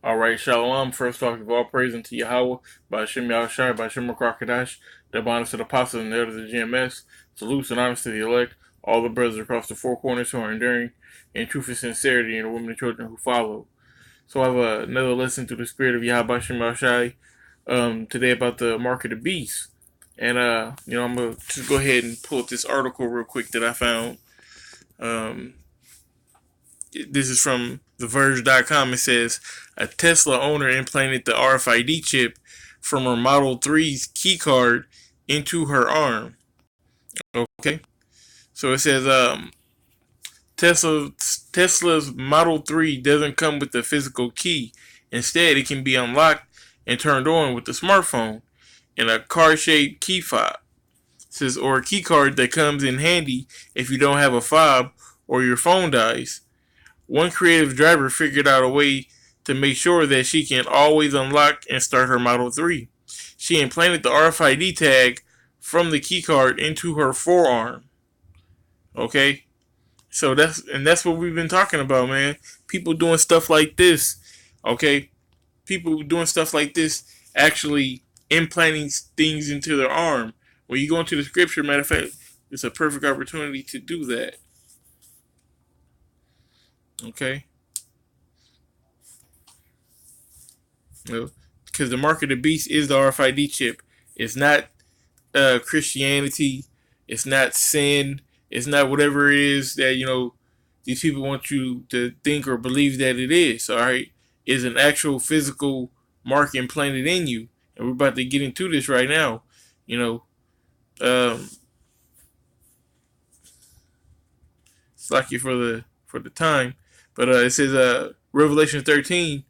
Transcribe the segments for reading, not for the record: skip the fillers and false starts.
Alright, Shalom. First off, give all praise unto Yahweh, by Hashem Yahushai, by Hashem Krakadash, the bonus to the apostles and the elders of the GMS. Salutes and honors to the elect, all the brothers across the four corners who are enduring in truth and sincerity, and the women and children who follow. So I have another lesson through the spirit of Yahweh Hashem Yahushai today about the mark of the beast. And, I'm going to just go ahead and pull up this article real quick that I found. This is from TheVerge.com. It says, a Tesla owner implanted the RFID chip from her Model 3's keycard into her arm. Okay. So it says, Tesla's Model 3 doesn't come with a physical key. Instead, it can be unlocked and turned on with the smartphone in a card-shaped key fob. It says, or a key card that comes in handy if you don't have a fob or your phone dies. One creative driver figured out a way to make sure that she can always unlock and start her Model 3. She implanted the RFID tag from the keycard into her forearm. Okay? So that's what we've been talking about, man. People doing stuff like this. Okay? People doing stuff like this, actually implanting things into their arm. When you go into the scripture, matter of fact, it's a perfect opportunity to do that. Okay? Because the mark of the beast is the RFID chip. It's not Christianity. It's not sin. It's not whatever it is that, these people want you to think or believe that it is. All right? It's an actual physical mark implanted in you. And we're about to get into this right now. It's lucky for the time. But it says Revelation 13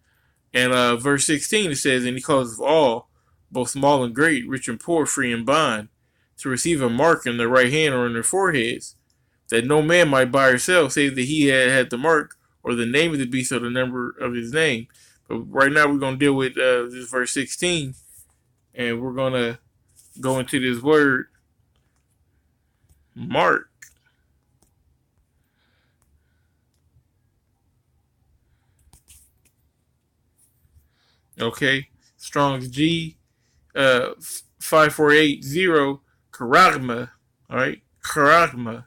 and verse 16, it says, and he calls all, both small and great, rich and poor, free and bond, to receive a mark in their right hand or in their foreheads, that no man might buy or sell, save that he had the mark or the name of the beast or the number of his name. But right now we're going to deal with this verse 16, and we're going to go into this word, mark. Okay, Strong's G 5480, charagma. All right, charagma.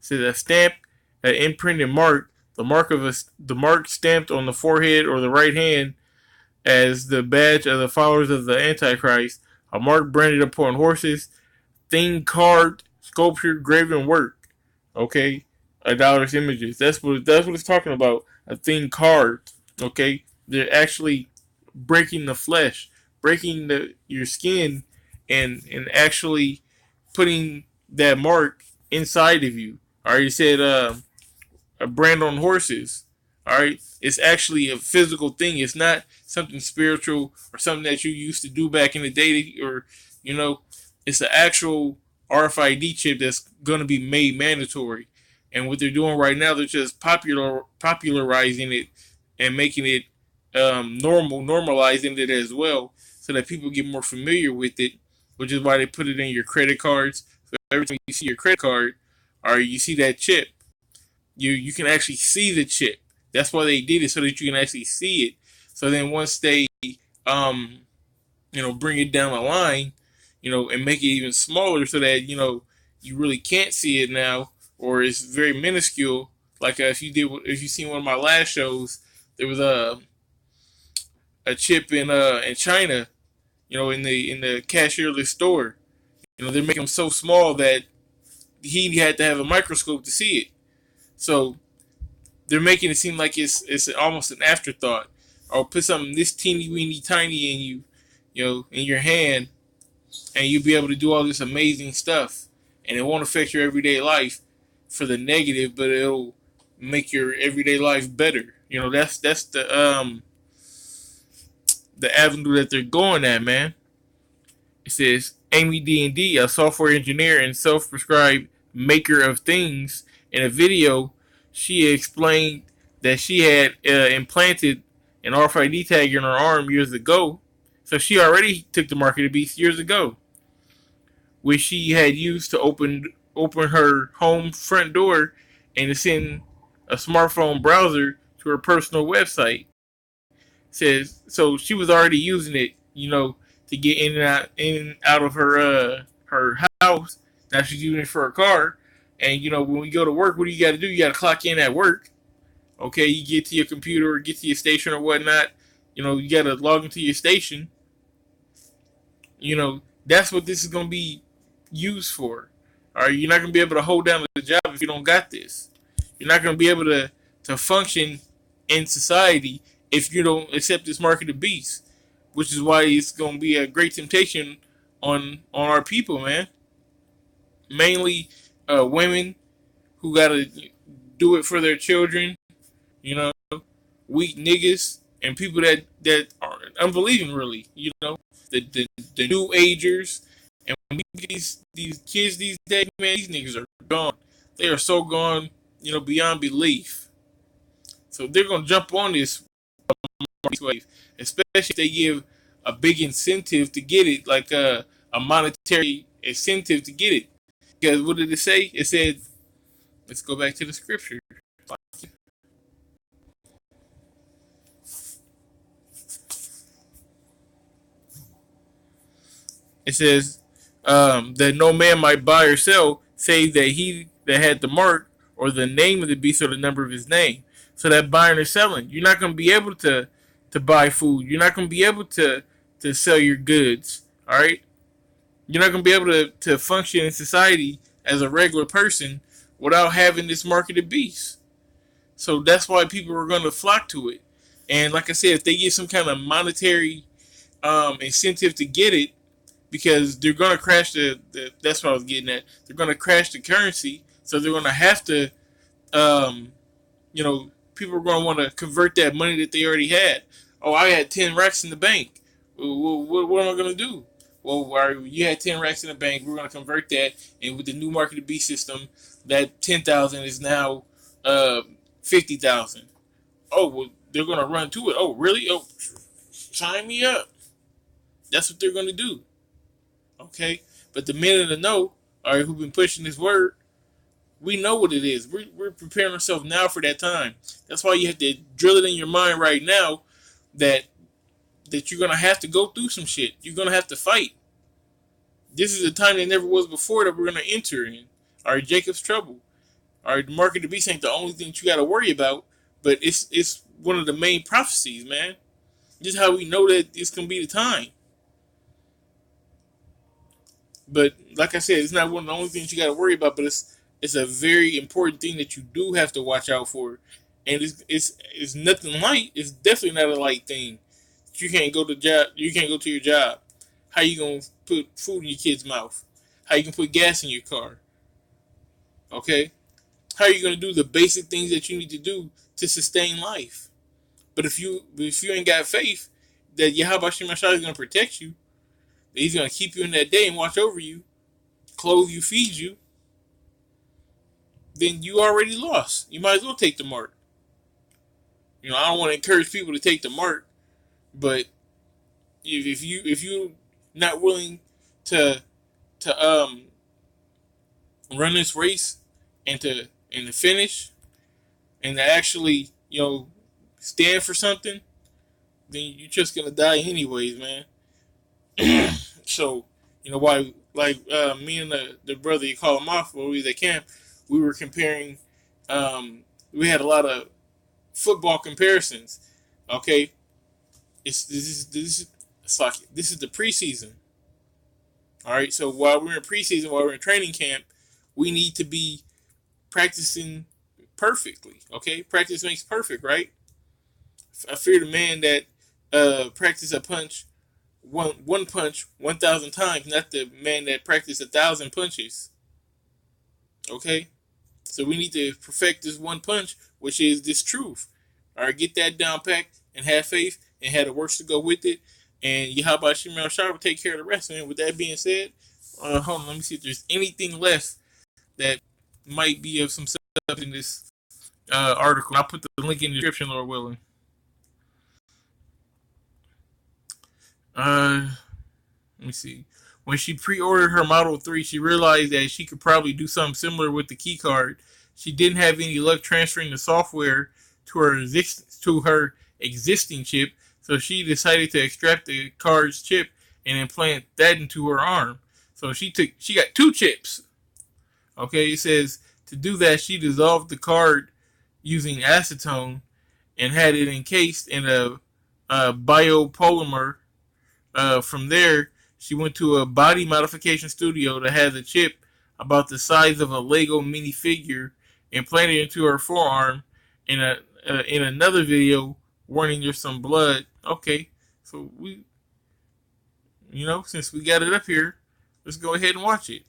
Says a stamp, an imprinted mark, the mark stamped on the forehead or the right hand as the badge of the followers of the Antichrist, a mark branded upon horses, thing carved, sculpture, graven work. Okay, idolatrous images. That's what it's talking about. A thing carved. Okay, they're actually breaking the flesh, breaking your skin, and actually putting that mark inside of you. All right, you said a brand on horses. All right, it's actually a physical thing. It's not something spiritual or something that you used to do back in the day, or it's an actual RFID chip that's going to be made mandatory. And what they're doing right now, they're just popularizing it and making it normalizing it as well, so that people get more familiar with it, which is why they put it in your credit cards. So every time you see your credit card or you see that chip, you can actually see the chip. That's why they did it, so that you can actually see it. So then once they bring it down the line, and make it even smaller, so that you really can't see it now, or it's very minuscule. Like if you seen one of my last shows, there was a chip in China, in the cashierless store. They're making them so small that he had to have a microscope to see it. So they're making it seem like it's almost an afterthought. Or put something this teeny weeny tiny in you, in your hand, and you'll be able to do all this amazing stuff, and it won't affect your everyday life for the negative, but it'll make your everyday life better. That's the avenue that they're going at, man. It says Amy D&D, a software engineer and self-prescribed maker of things, in a video, she explained that she had implanted an RFID tag in her arm years ago. So she already took the mark of the beast years ago, which she had used to open her home front door and to send a smartphone browser to her personal website. Says so she was already using it, to get in and out of her house. Now she's using it for her car. And when we go to work, what do you got to do? You got to clock in at work. Okay, you get to your computer or get to your station or whatnot. You got to log into your station. That's what this is going to be used for. All right, you're not going to be able to hold down the job if you don't got this. You're not going to be able to function in society if you don't accept this mark of the beast, which is why it's going to be a great temptation on our people, man. Mainly women who got to do it for their children, you know, weak niggas and people that are unbelieving, really, the new agers. And when we get these kids these days, man, these niggas are gone. They are so gone, beyond belief. So they're gonna jump on this wave, especially if they give a big incentive to get it, like a monetary incentive to get it. Because what did it say? It said, let's go back to the scripture. It says that no man might buy or sell, save that he that had the mark or the name of the beast or the number of his name. So that buying or selling, you're not going to be able to buy food. You're not going to be able to sell your goods. All right, you're not going to be able to function in society as a regular person without having this mark of the beast. So that's why people are going to flock to it. And like I said, if they get some kind of monetary incentive to get it, because they're going to crash that's what I was getting at. They're going to crash the currency, so they're going to have to, people are going to want to convert that money that they already had. Oh, I had 10 racks in the bank. What am I going to do? Well, you had 10 racks in the bank. We're going to convert that, and with the new market B system, that 10,000 is now 50,000. Oh, well, they're going to run to it. Oh, really? Oh, sign me up. That's what they're going to do. Okay, but the men in the know, all right, who've been pushing this word, we know what it is. We're preparing ourselves now for that time. That's why you have to drill it in your mind right now that you're gonna have to go through some shit. You're gonna have to fight. This is a time that never was before that we're gonna enter in. All right, Jacob's trouble. All right, the mark of the beast ain't the only thing that you got to worry about, but it's one of the main prophecies, man. This is how we know that it's gonna be the time. But like I said, it's not one of the only things you got to worry about. But it's a very important thing that you do have to watch out for, and it's nothing light. It's definitely not a light thing. You can't go to job. You can't go to your job. How you gonna put food in your kid's mouth? How you can put gas in your car? Okay. How are you gonna do the basic things that you need to do to sustain life? But if you ain't got faith that Yahweh Shem is gonna protect you, he's going to keep you in that day and watch over you, clothe you, feed you, then you already lost. You might as well take the mark. I don't want to encourage people to take the mark, but if you not willing to run this race and to finish and to actually stand for something, then you're just gonna die anyways, man. So, why, like, me and the brother, you call him off, when we was at camp, we were comparing, we had a lot of football comparisons, okay? This is the preseason, all right? So while we're in preseason, while we're in training camp, we need to be practicing perfectly, okay? Practice makes perfect, right? I fear the man that practice a punch one punch 1,000 times, not the man that practiced 1,000 punches. Okay, so we need to perfect this one punch, which is this truth. All right, get that down packed and have faith and have the works to go with it. And Yahweh Shemel Shah will take care of the rest. And with that being said, hold on, let me see if there's anything left that might be of some stuff in this article. I'll put the link in the description, Lord willing. Let me see. When she pre-ordered her Model 3, she realized that she could probably do something similar with the keycard. She didn't have any luck transferring the software to her existing chip, So she decided to extract the card's chip and implant that into her arm. So she got 2 chips. Okay, it says to do that, she dissolved the card using acetone and had it encased in a biopolymer. From there, she went to a body modification studio that has a chip about the size of a Lego minifigure implanted into her forearm. In another video, warning there's some blood. Okay, so since we got it up here, let's go ahead and watch it.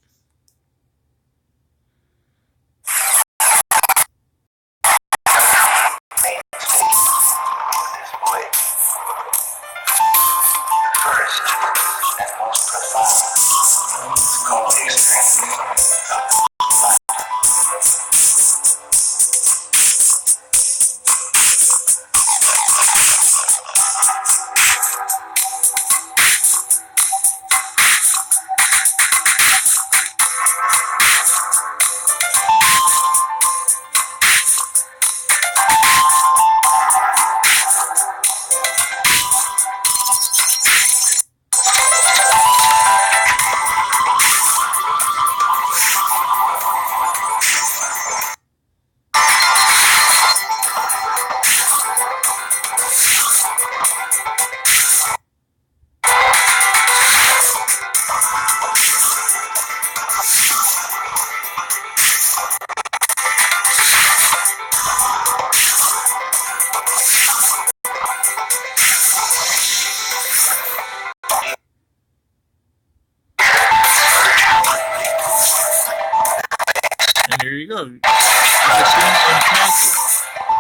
And there you go. It's a thing implanted.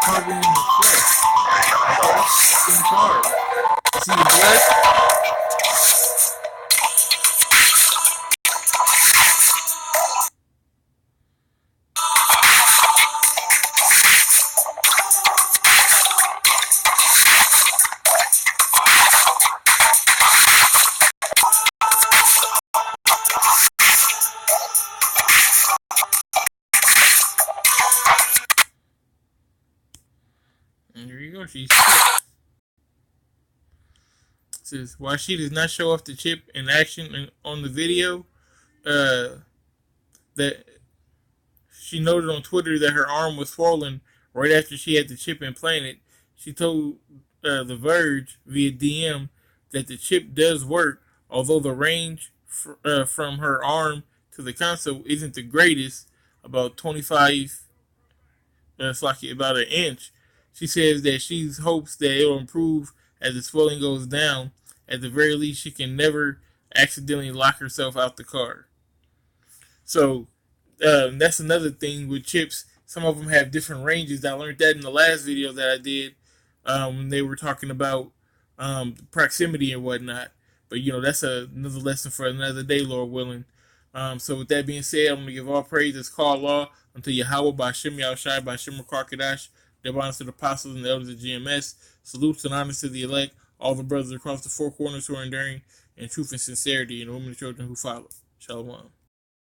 Carbon in the flesh. Okay? Thin card. You see the blood? And there you go. She's sick. It says, while she does not show off the chip in action on the video, that she noted on Twitter that her arm was swollen right after she had the chip implanted. She told The Verge via DM that the chip does work, although the range from her arm to the console isn't the greatest, about 25, it's like about an inch. She says that she hopes that it'll improve as the swelling goes down. At the very least, she can never accidentally lock herself out the car. So that's another thing with chips. Some of them have different ranges. I learned that in the last video that I did when they were talking about proximity and whatnot. But, that's another lesson for another day, Lord willing. So with that being said, I'm going to give all praises, call law unto Yahweh by Shem Yahushai by Shem Karkadash. Their honors to the apostles and the elders of GMS. Salutes and honors to the elect, all the brothers across the 4 corners who are enduring in truth and sincerity, and the women and children who follow. Shalom.